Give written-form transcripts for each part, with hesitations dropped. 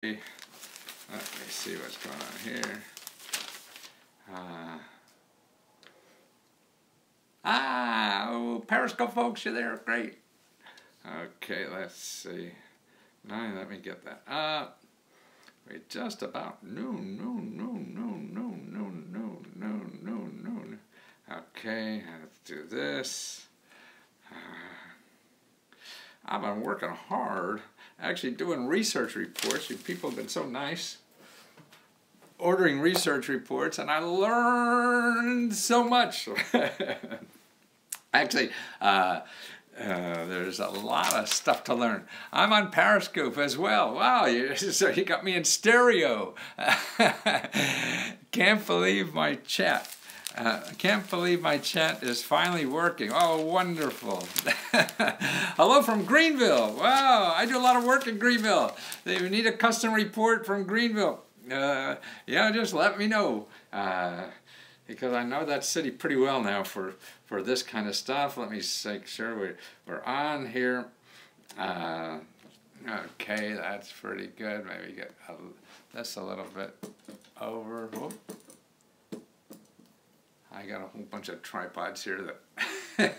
Let me see what's going on here. Oh, Periscope folks, you're there, great. Okay, let's see. Now let me get that. Wait, just about noon. Okay, let's do this. I've been working hard, actually doing research reports. You people have been so nice ordering research reports, and I learned so much. Actually, there's a lot of stuff to learn. I'm on Periscope as well. Wow, so you got me in stereo. Can't believe my chat. Can't believe my chat is finally working. Oh, wonderful. Hello from Greenville. Wow, I do a lot of work in Greenville. They need a custom report from Greenville. Yeah, just let me know. Because I know that city pretty well now for this kind of stuff. Let me make sure we're on here. Okay, that's pretty good. Maybe get this a little bit over. Whoop. I got a whole bunch of tripods here that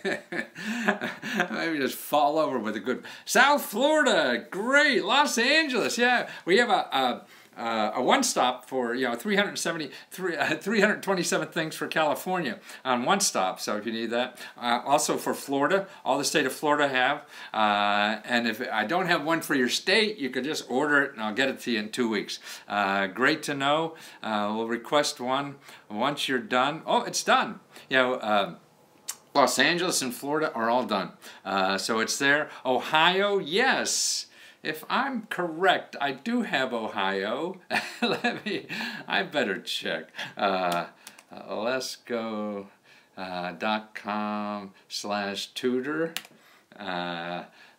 maybe just fall over with a good. South Florida, great. Los Angeles, yeah. We have a one-stop for 327 things for California on one stop. So if you need that, also for Florida, all the state of Florida have. And if I don't have one for your state, you could just order it and I'll get it to you in 2 weeks. Great to know. We'll request one once you're done. Oh, it's done. Los Angeles and Florida are all done. So it's there. Ohio, yes. If I'm correct, I do have Ohio. I better check. letsgo.com/tutor.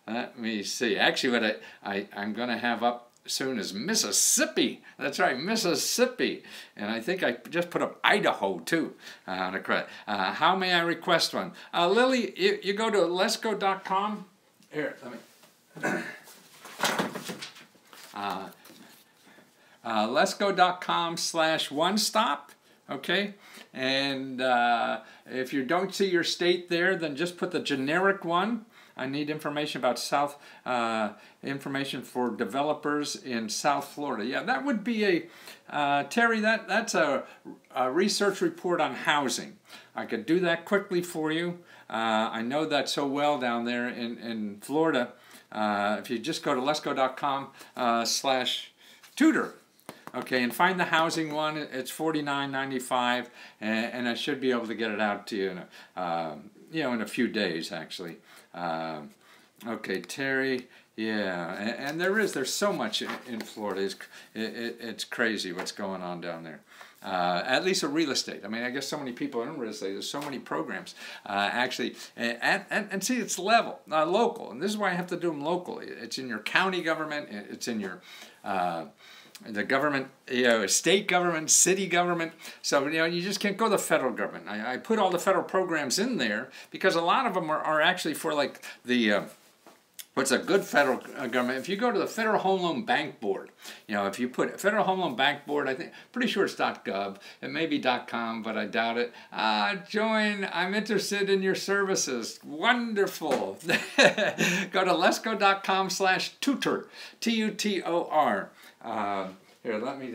Let me see. Actually, what I'm going to have up soon is Mississippi. That's right, Mississippi. And I think I just put up Idaho, too. How may I request one? Lily, you go to letsgo.com. Here, let me... letsgo.com/one-stop, okay? And if you don't see your state there, then just put the generic one. I need information about information for developers in South Florida. Yeah, that would be a, Terry, that's a research report on housing. I could do that quickly for you. I know that so well down there in Florida. If you just go to letsgo.com/tutor, okay, and find the housing one, it's $49.95, and I should be able to get it out to you in in a few days, actually. Okay, Terry, yeah, and there's so much in Florida. It's crazy what's going on down there. At least with real estate. I mean, I guess so many people are in real estate. There's so many programs, actually. And see, it's local. And this is why I have to do them locally. It's in your county government. It's in your the government, state government, city government. So, you just can't go to the federal government. I put all the federal programs in there because a lot of them are actually for like the... What's a good federal government? If you go to the Federal Home Loan Bank Board, if you put Federal Home Loan Bank Board, pretty sure it's .gov. It may be .com, but I doubt it. Join. I'm interested in your services. Wonderful. Go to letsgo.com/tutor. Tutor. Here, let me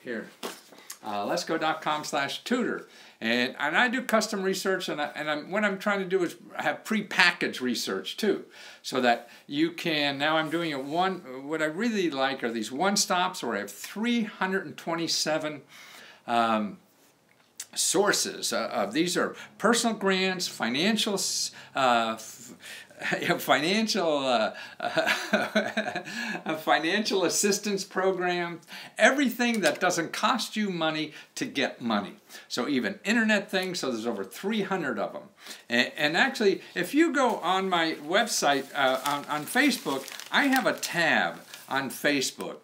here. letsgo.com/tutor. And I do custom research, and what I'm trying to do is have pre-packaged research too, so that you can, now I'm doing it what I really like are these one-stops where I have 327 sources. These are personal grants, financial financial assistance program, everything that doesn't cost you money to get money. So even internet things, so there's over 300 of them. And actually, if you go on my website, on Facebook, I have a tab on Facebook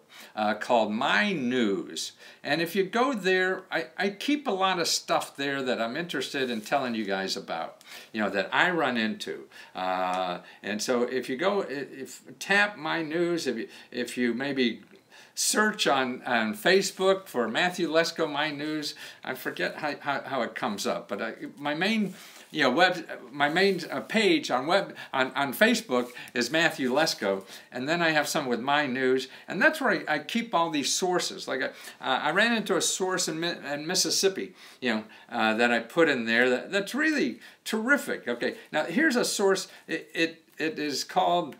called My News. And if you go there, I keep a lot of stuff there that I'm interested in telling you guys about, that I run into. And so if you go, tap My News, if you maybe search on Facebook for Matthew Lesko, My News. I forget how it comes up, but my main page on Facebook is Matthew Lesko, and then I have some with My News, and that's where I keep all these sources. Like I ran into a source in Mississippi, that I put in there that's really terrific. Okay, now here's a source. It is called.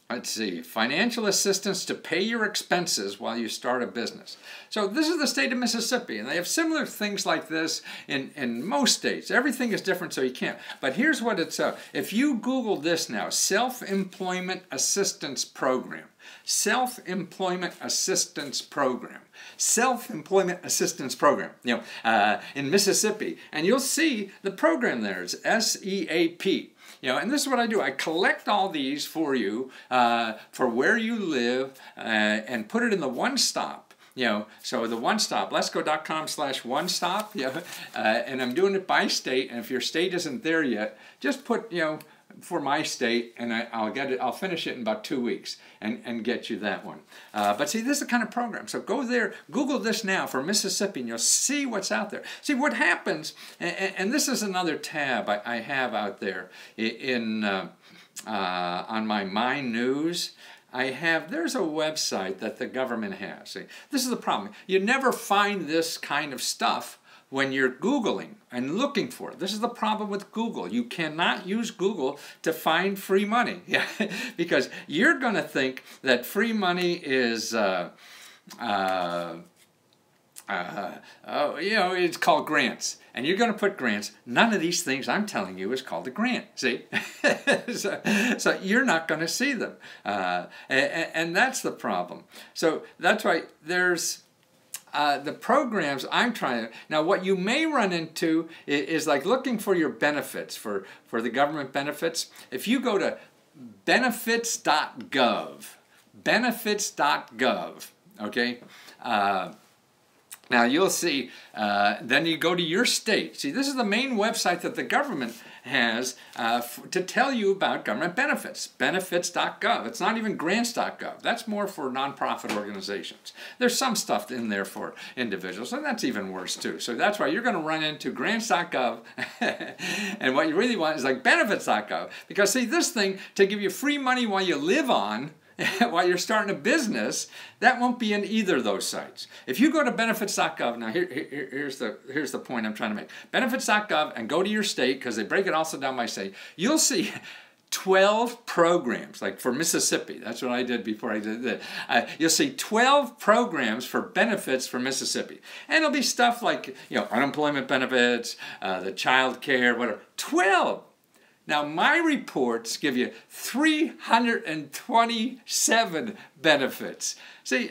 Let's see, financial assistance to pay your expenses while you start a business. So this is the state of Mississippi, and they have similar things like this in most states. Everything is different, so you can't. But here's what it's, if you Google this now, Self-Employment Assistance Program. Self-Employment Assistance Program. Self-Employment Assistance Program, in Mississippi. And you'll see the program there. It's SEAP. And this is what I do. I collect all these for you, for where you live, and put it in the one stop. So the one stop, lesco.com/one stop. And I'm doing it by state. And if your state isn't there yet, just put, for my state, and I'll get it. I'll finish it in about 2 weeks and get you that one. But see, this is the kind of program. So go there, Google this now for Mississippi, and you'll see what's out there. See what happens, and this is another tab I have out there on my News. There's a website that the government has. See, this is the problem. You never find this kind of stuff when you're Googling and looking for it. This is the problem with Google. You cannot use Google to find free money. Because you're going to think that free money is, it's called grants. And you're going to put grants. None of these things I'm telling you is called a grant. See? so you're not going to see them. And that's the problem. So that's why there's the programs I'm trying to... Now, what you may run into is like looking for your benefits, for the government benefits. If you go to benefits.gov, okay, now you'll see, then you go to your state. See, this is the main website that the government has to tell you about government benefits, benefits.gov. It's not even grants.gov. That's more for nonprofit organizations. There's some stuff in there for individuals, and that's even worse too. So that's why you're going to run into grants.gov, and what you really want is like benefits.gov. Because see, this thing, to give you free money while you live on, while you're starting a business, that won't be in either of those sites. If you go to benefits.gov, now here's the point I'm trying to make. Benefits.gov, and go to your state, because they break it also down by state, you'll see 12 programs, like for Mississippi. That's what I did before I did that. You'll see 12 programs for benefits for Mississippi. And it'll be stuff like, unemployment benefits, the child care, whatever. 12! Now, my reports give you 327 benefits. See,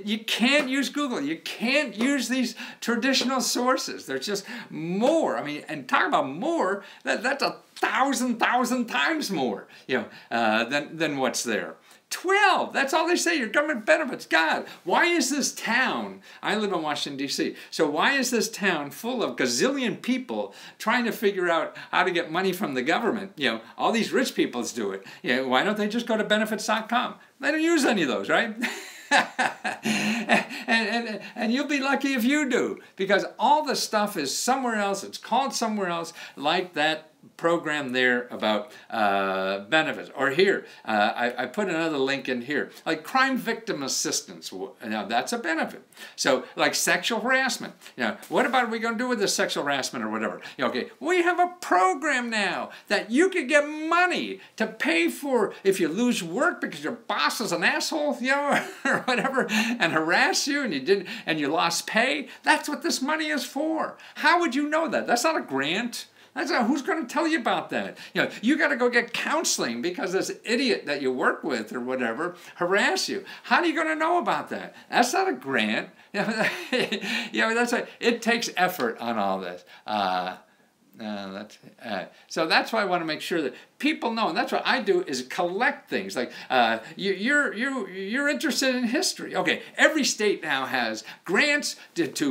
you can't use Google. You can't use these traditional sources. There's just more. I mean, and talk about more, that's 1,000 times more, than what's there. 12, that's all they say, your government benefits. God, why is this town, I live in Washington, D.C., so why is this town full of gazillion people trying to figure out how to get money from the government? All these rich people do it. Why don't they just go to benefits.com? They don't use any of those, right? and you'll be lucky if you do, because all the stuff is somewhere else. It's called somewhere else, like that program there about benefits. Or here, I put another link in here, like crime victim assistance. Now that's a benefit. So like sexual harassment. What about we going to do with this sexual harassment or whatever? Okay, we have a program now that you can get money to pay for if you lose work because your boss is an asshole, or whatever, and harass you and you lost pay. That's what this money is for. How would you know that? That's not a grant. That's not, who's going to tell you about that? You got to go get counseling because this idiot that you work with or whatever harass you. How are you going to know about that? That's not a grant. It takes effort on all this. So that's why I want to make sure that people know, and that's what I do is collect things. Like you're interested in history. Okay, every state now has grants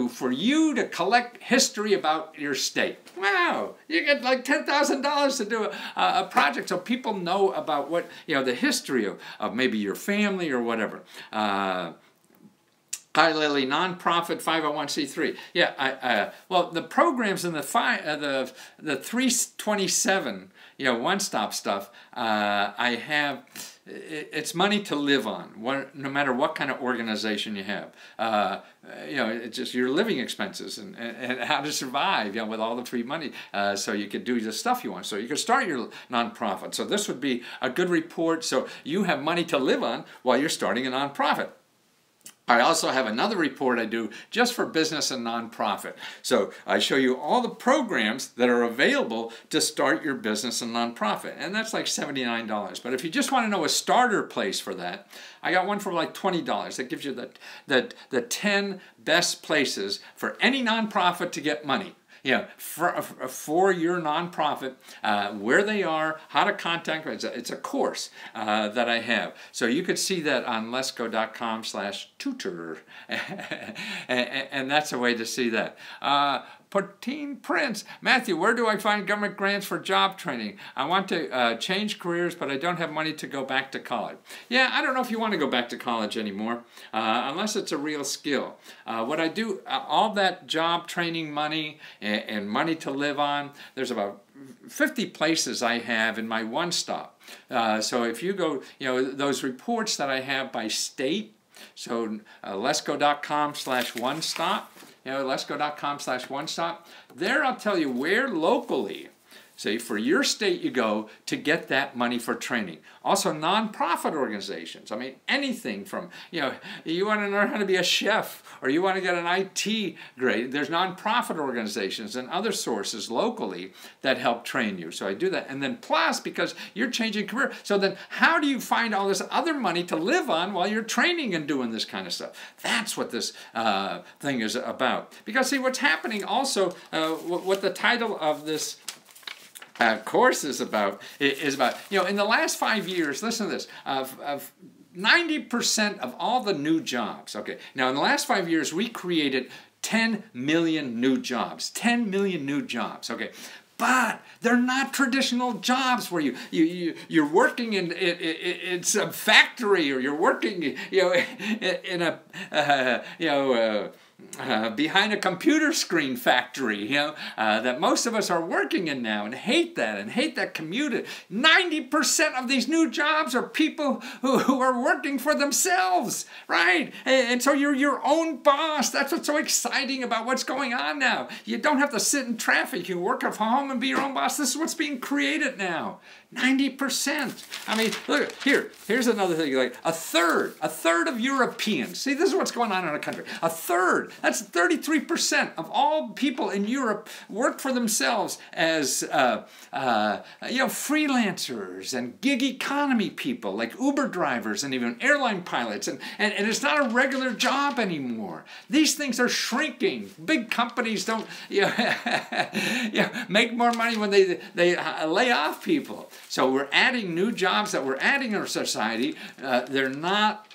for you to collect history about your state. Wow, you get like $10,000 to do a project, so people know about what the history of maybe your family or whatever. Hi Lily, nonprofit 501c3. Yeah, well, the programs in the 327, one-stop stuff, I have. It's money to live on, no matter what kind of organization you have. It's just your living expenses and how to survive, with all the free money, so you could do the stuff you want. So you could start your nonprofit. So this would be a good report. So you have money to live on while you're starting a nonprofit. I also have another report I do just for business and nonprofit. So I show you all the programs that are available to start your business and nonprofit. And that's like $79. But if you just want to know a starter place for that, I got one for like $20. That gives you the 10 best places for any nonprofit to get money. For your nonprofit, where they are, how to contact them. It's a course that I have. So you could see that on letsgo.com/tutor. And that's a way to see that. Poutine Prince. Matthew, where do I find government grants for job training? I want to change careers, but I don't have money to go back to college. Yeah, I don't know if you want to go back to college anymore, unless it's a real skill. What I do, all that job training money and money to live on, there's about 50 places I have in my one-stop. So if you go, those reports that I have by state, so letsgo.com/one-stop, letsgo.com/one-stop. There I'll tell you where locally, say for your state you go to get that money for training. Also nonprofit organizations. I mean anything from, you want to learn how to be a chef or you want to get an IT grade. There's nonprofit organizations and other sources locally that help train you. So I do that. And then plus, because you're changing career, so then how do you find all this other money to live on while you're training and doing this kind of stuff? That's what this thing is about. Because see, what's happening also, what the title of this course is about, in the last 5 years, listen to this, 90% of all the new jobs, okay, now in the last 5 years we created 10 million new jobs, 10 million new jobs, okay. But they're not traditional jobs where you're working in some factory or you're working in a behind a computer screen factory, that most of us are working in now and hate that commute. 90% of these new jobs are people who are working for themselves, right? And so you're your own boss. That's what's so exciting about what's going on now. You don't have to sit in traffic. You work from home and be your own boss. This is what's being created now. 90%. I mean, look, here's another thing, like a third of Europeans. See, this is what's going on in our country. A third, that's 33% of all people in Europe work for themselves as, freelancers and gig economy people like Uber drivers and even airline pilots. And it's not a regular job anymore. These things are shrinking. Big companies don't, make more money when they lay off people. So we're adding new jobs that we're adding in our society. They're not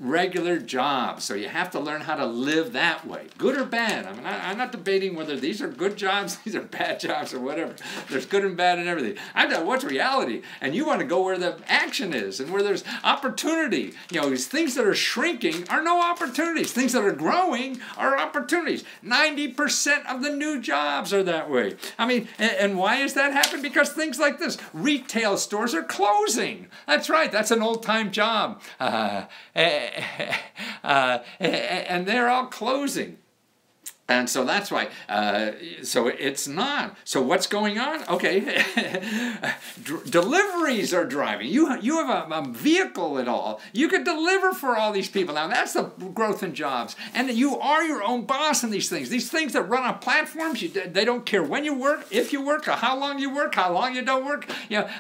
regular jobs. So you have to learn how to live that way, good or bad. I mean, I'm not debating whether these are good jobs, these are bad jobs, or whatever. There's good and bad and everything. I know what's reality, and you want to go where the action is and where there's opportunity. These things that are shrinking are no opportunities. Things that are growing are opportunities. 90% of the new jobs are that way. I mean, and why is that happening? Because things like this, retail stores are closing. That's right. That's an old-time job. And they're all closing. And so that's why, so it's not. So what's going on? Okay, deliveries are driving. You have a vehicle at all. You could deliver for all these people. Now that's the growth in jobs. And you are your own boss in these things. These things that run on platforms, they don't care when you work, if you work, or how long you work, how long you don't work.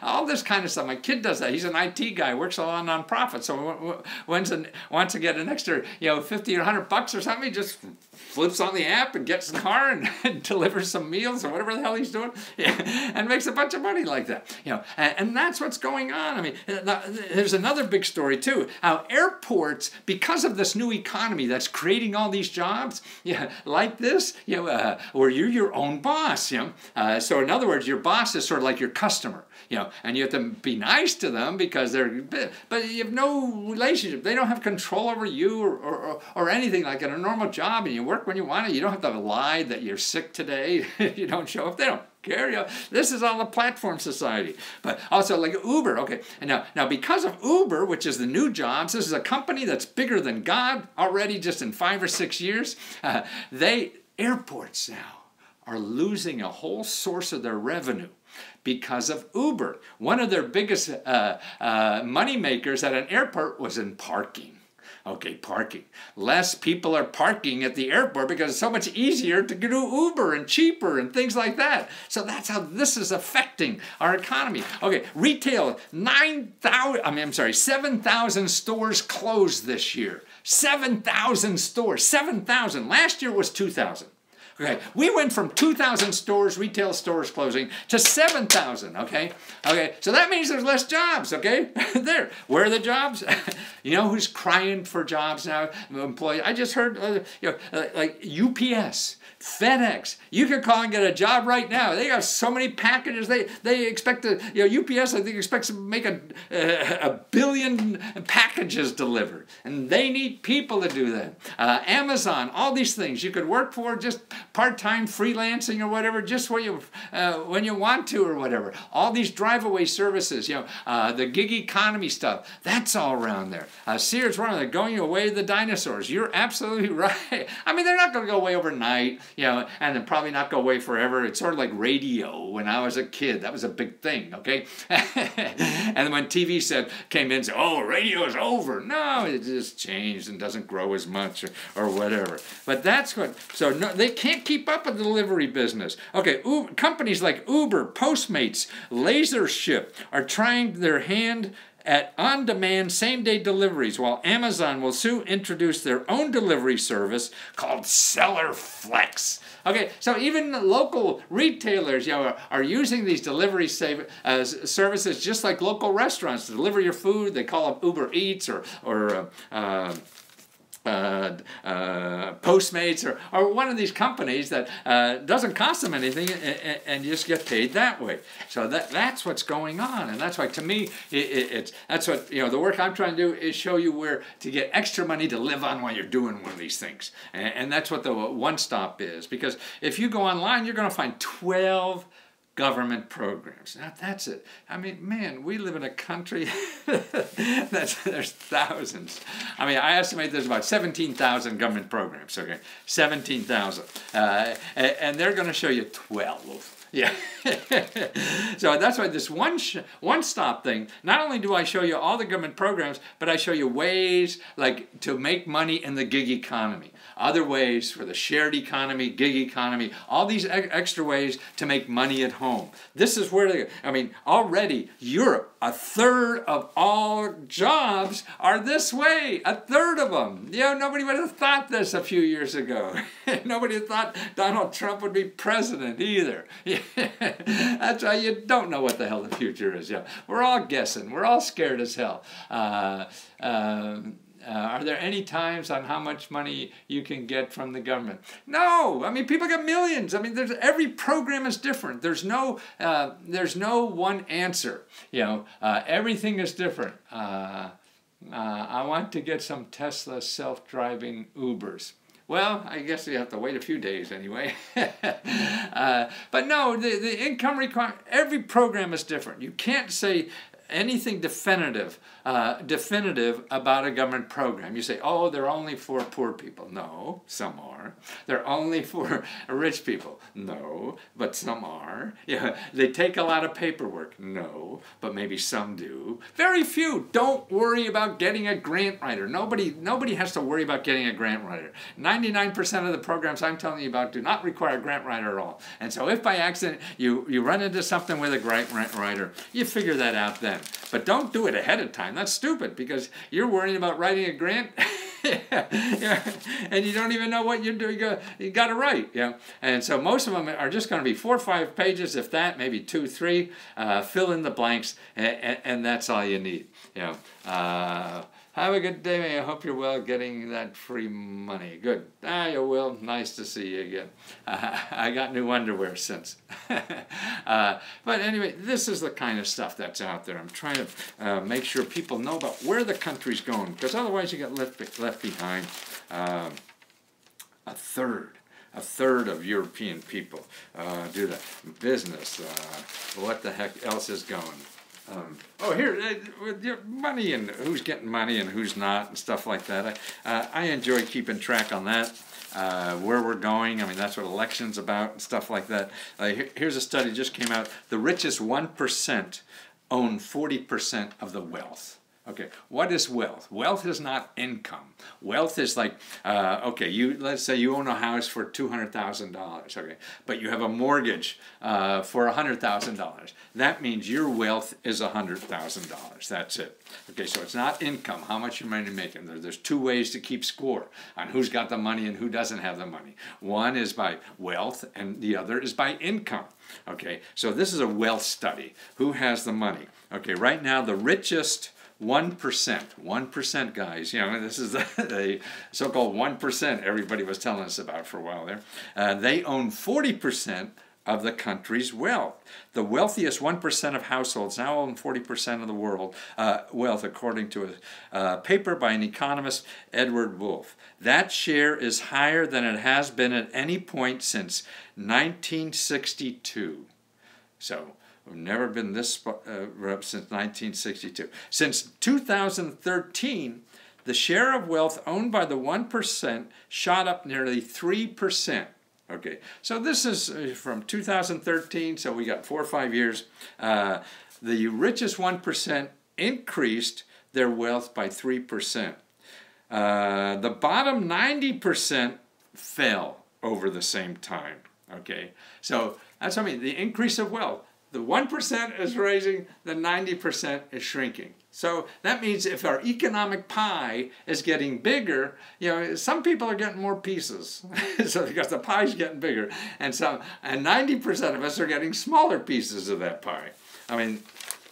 All this kind of stuff. My kid does that. He's an IT guy, works a lot on nonprofits. So wants to get an extra, $50 or $100 or something, he just flips on the app Gap and gets in the car and delivers some meals or whatever the hell he's doing, and makes a bunch of money like that. And that's what's going on. I mean, there's another big story too. How airports, because of this new economy that's creating all these jobs, like this, where you're your own boss. So in other words, your boss is sort of like your customer. And you have to be nice to them because but you have no relationship. They don't have control over you or anything like in a normal job, and you work when you want to. You don't have to lie that you're sick today. You don't show up. They don't care. This is all a platform society. But also like Uber. Okay, and now because of Uber, which is the new jobs, this is a company that's bigger than God already just in 5 or 6 years. Airports now are losing a whole source of their revenue because of Uber. One of their biggest money makers at an airport was in parking. Okay, parking. Less people are parking at the airport because it's so much easier to do Uber and cheaper and things like that. So that's how this is affecting our economy. Okay, retail, 7,000 stores closed this year. 7,000 stores, 7,000. Last year was 2,000. Okay, we went from 2,000 stores, retail stores closing, to 7,000, okay? Okay, so that means there's less jobs, okay? There. Where are the jobs? You know who's crying for jobs now? Employees. I just heard, like UPS, FedEx. You can call and get a job right now. They have so many packages. They expect to, UPS, I think, expects to make a billion packages delivered. And they need people to do that. Amazon, all these things you could work for just part-time freelancing or whatever, just when you want to or whatever. All these drive-away services, the gig economy stuff, that's all around there. Sears, they're going away to the dinosaurs. You're absolutely right. I mean, they're not going to go away overnight, and then probably not go away forever. It's sort of like radio when I was a kid. That was a big thing, okay? And then when TV came in and said, oh, radio's over. No, it just changed and doesn't grow as much or whatever. But that's what, so no, they can't keep up with the delivery business. Okay, companies like Uber, Postmates, LaserShip are trying their hand at on-demand same-day deliveries, while Amazon will soon introduce their own delivery service called Seller Flex. Okay, so even the local retailers are using these delivery services just like local restaurants to deliver your food. They call it Uber Eats or Postmates or one of these companies that doesn't cost them anything and you just get paid that way. So that's what's going on, and that's why to me that's what the work I'm trying to do is show you where to get extra money to live on while you're doing one of these things, and that's what the one stop is. Because if you go online, you're going to find 12 government programs. Now, that's it. I mean, man, we live in a country there's thousands. I mean, I estimate there's about 17,000 government programs, okay? 17,000. And they're going to show you 12. Yeah. So that's why this one-stop thing, not only do I show you all the government programs, but I show you ways like to make money in the gig economy. Other ways for the shared economy, gig economy, all these extra ways to make money at home. This is where already Europe, 1/3 of all jobs are this way. 1/3 of them. Nobody would have thought this a few years ago. Nobody thought Donald Trump would be president either. That's why you don't know what the hell the future is. We're all guessing. We're all scared as hell. Are there any times on how much money you can get from the government? No, I mean people get millions. I mean every program is different. There's no one answer. Everything is different. I want to get some Tesla self-driving Ubers. Well, I guess you have to wait a few days anyway. But no, the income requirement, every program is different. You can't say anything definitive about a government program. You say, oh, they're only for poor people. No, some are. They're only for rich people. No, but some are. They take a lot of paperwork. No, but maybe some do. Very few. Don't worry about getting a grant writer. Nobody has to worry about getting a grant writer. 99% of the programs I'm telling you about do not require a grant writer at all. And so if by accident you run into something with a grant writer, you figure that out then. But don't do it ahead of time. That's stupid because you're worrying about writing a grant Yeah, and you don't even know what you're doing. You got to write, yeah. And so most of them are just going to be 4 or 5 pages, if that, maybe 2, 3. Fill in the blanks, and that's all you need. You know. Have a good day. I hope you're well getting that free money. Good. You will. Nice to see you again. I got new underwear since. But anyway, this is the kind of stuff that's out there. I'm trying to make sure people know about where the country's going, because otherwise you get left behind. A third of European people do that. Business. What the heck else is going? Oh, here, with your money and who's getting money and who's not and stuff like that. I enjoy keeping track on that, where we're going. I mean, that's what election's about and stuff like that. Here's a study just came out. The richest 1% own 40% of the wealth. Okay, what is wealth? Wealth is not income. Wealth is like, okay, let's say you own a house for $200,000, okay, but you have a mortgage for $100,000. That means your wealth is $100,000. That's it. Okay, so it's not income, how much your money making. There's 2 ways to keep score on who's got the money and who doesn't have the money. One is by wealth, and the other is by income. Okay, so this is a wealth study. Who has the money? Okay, right now the richest 1%, guys, you know, this is the so-called 1% everybody was telling us about for a while there. They own 40% of the country's wealth. The wealthiest 1% of households now own 40% of the world wealth, according to a paper by an economist, Edward Wolff. That share is higher than it has been at any point since 1962. So, we've never been this since 1962. Since 2013, the share of wealth owned by the 1% shot up nearly 3%. Okay, so this is from 2013, so we got 4 or 5 years. The richest 1% increased their wealth by 3%. The bottom 90% fell over the same time. Okay, so that's what I mean, the increase of wealth. The 1% is raising, the 90% is shrinking. So that means if our economic pie is getting bigger, you know, some people are getting more pieces. So because the pie is getting bigger, and 90% of us are getting smaller pieces of that pie. I mean,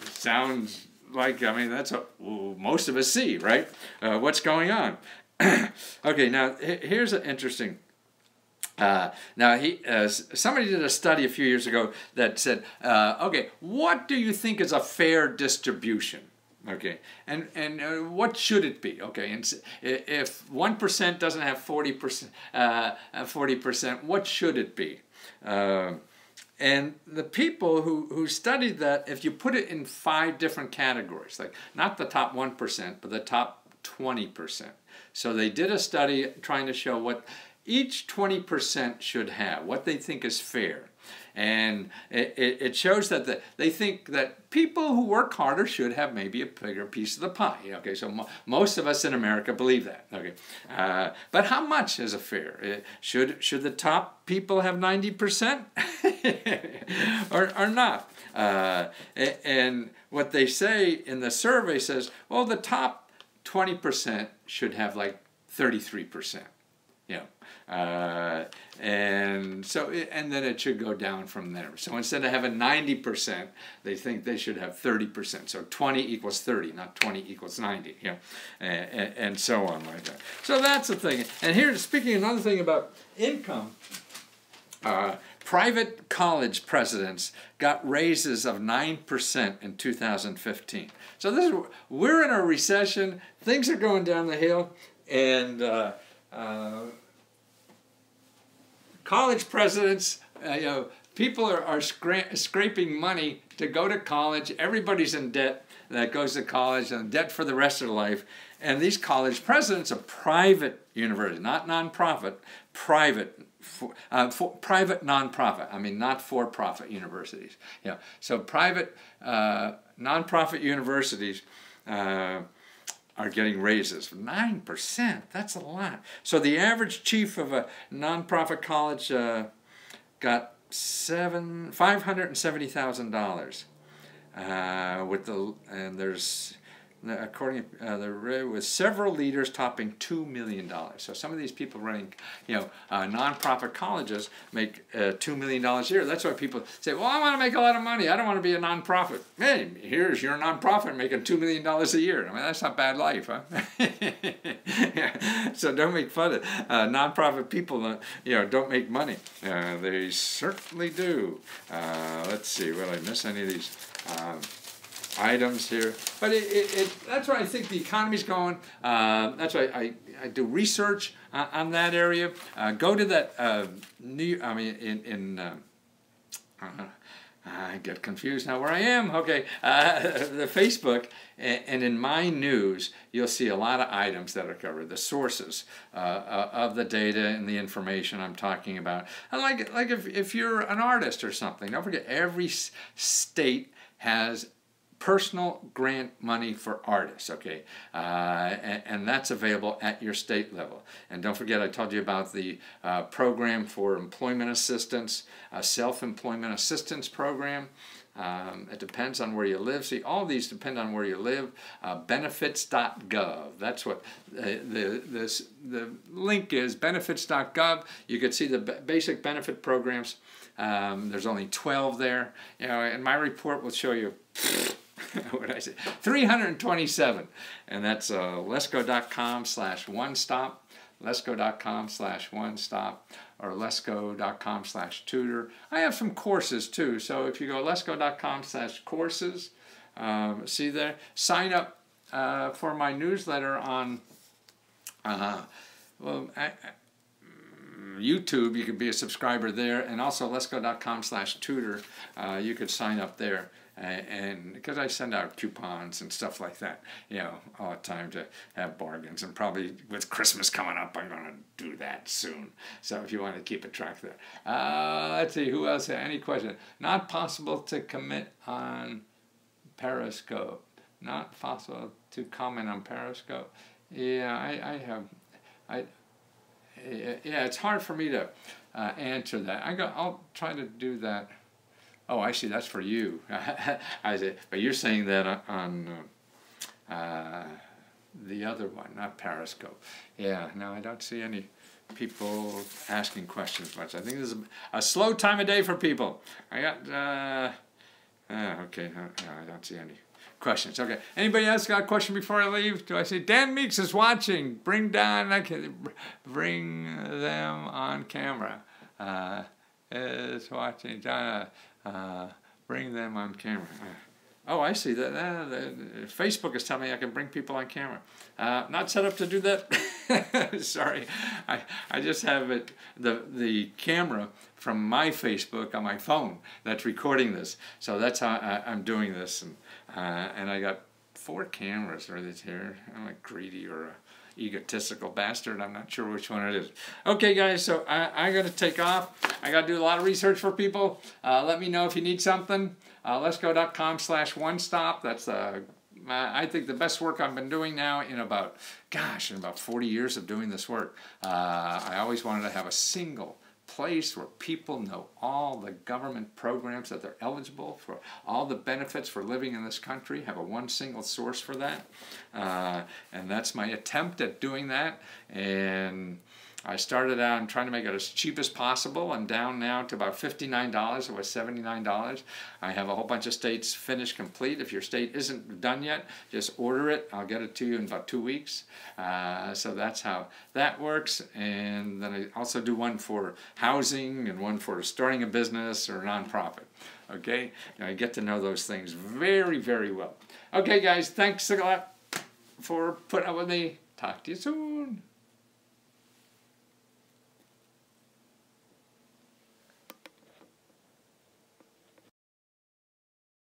it sounds like, I mean, that's what most of us see, right? What's going on? Okay, now here's an interesting. Somebody did a study a few years ago that said, okay, what do you think is a fair distribution? Okay, and what should it be? Okay, and if 1% doesn't have 40%, what should it be? And the people who studied that, if you put it in 5 different categories, like not the top 1%, but the top 20%. So they did a study trying to show what each 20% should have, what they think is fair. And it shows that they think that people who work harder should have maybe a bigger piece of the pie. Okay, so most of us in America believe that. Okay, but how much is a fair? Should the top people have 90% or not? And what they say in the survey says, well, the top 20% should have like 33%. Yeah. And then it should go down from there. So instead of having 90%, they think they should have 30%. So 20 equals 30, not 20 equals 90. You know, and so on like that. So that's the thing. And here, speaking another thing about income, private college presidents got raises of 9% in 2015. So we're in a recession. Things are going down the hill, and college presidents, people are scraping money to go to college. Everybody's in debt that goes to college, and debt for the rest of their life. And these college presidents are private universities, not nonprofit, private nonprofit. I mean, not for-profit universities. Yeah. So private nonprofit universities are getting raises. 9%, that's a lot. So the average chief of a nonprofit college got $570,000. And there's according with several leaders topping $2 million. So some of these people running, nonprofit colleges make $2 million a year. That's why people say, well, I want to make a lot of money. I don't want to be a nonprofit. Hey, here's your nonprofit making $2 million a year. I mean, that's not bad life, huh? Yeah. So don't make fun of nonprofit people. Don't make money. They certainly do. Let's see, will I miss any of these items here? But that's where I think the economy's going. That's why I do research on that area. Go to that I get confused now where I am. Okay, the Facebook, and in my news, you'll see a lot of items that are covered, the sources of the data and the information I'm talking about. And like if you're an artist or something, don't forget every state has personal grant money for artists, okay? And that's available at your state level. And don't forget, I told you about the program for employment assistance, a self-employment assistance program. It depends on where you live. See, all these depend on where you live. Benefits.gov. That's what the link is, benefits.gov. You could see the basic benefit programs. There's only 12 there. And my report will show you what did I say? 327. And that's lesco.com/one-stop, lesco.com/one-stop, or lesco.com/tutor. I have some courses too. So if you go lesco.com/courses, see there, sign up for my newsletter on YouTube. You can be a subscriber there, and also lesco.com/tutor. You could sign up there. And because I send out coupons and stuff like that, all the time to have bargains, and probably with Christmas coming up, I'm going to do that soon. So if you want to keep a track there. Let's see, who else? Any question? Not possible to comment on Periscope. Not possible to comment on Periscope. Yeah, it's hard for me to answer that. I'll try to do that. Oh, I see. That's for you. I see. But you're saying that on the other one, not Periscope. Yeah. No, I don't see any people asking questions much. I think this is a slow time of day for people. I got. Okay. No, I don't see any questions. Okay. Anybody else got a question before I leave? Do I see Dan Meeks is watching? Bring them on camera. Is watching. Bring them on camera. Oh, I see that. Facebook is telling me I can bring people on camera. Not set up to do that. Sorry, I just have the camera from my Facebook on my phone that's recording this. So that's how I'm doing this, and I got 4 cameras right here. I'm a greedy or a egotistical bastard. I'm not sure which one it is. Okay, guys, so I'm going to take off. I got to do a lot of research for people. Let me know if you need something. Lesco.com/one-stop. That's I think the best work I've been doing now in about 40 years of doing this work. I always wanted to have a single place where people know all the government programs that they're eligible for, all the benefits for living in this country, have one single source for that. And that's my attempt at doing that. And I started out and trying to make it as cheap as possible. I'm down now to about $59. It was $79. I have a whole bunch of states finished complete. If your state isn't done yet, just order it. I'll get it to you in about 2 weeks. So that's how that works. And then I also do one for housing and one for starting a business or a nonprofit. Okay? I get to know those things very, very well. Okay, guys, thanks a lot for putting up with me. Talk to you soon.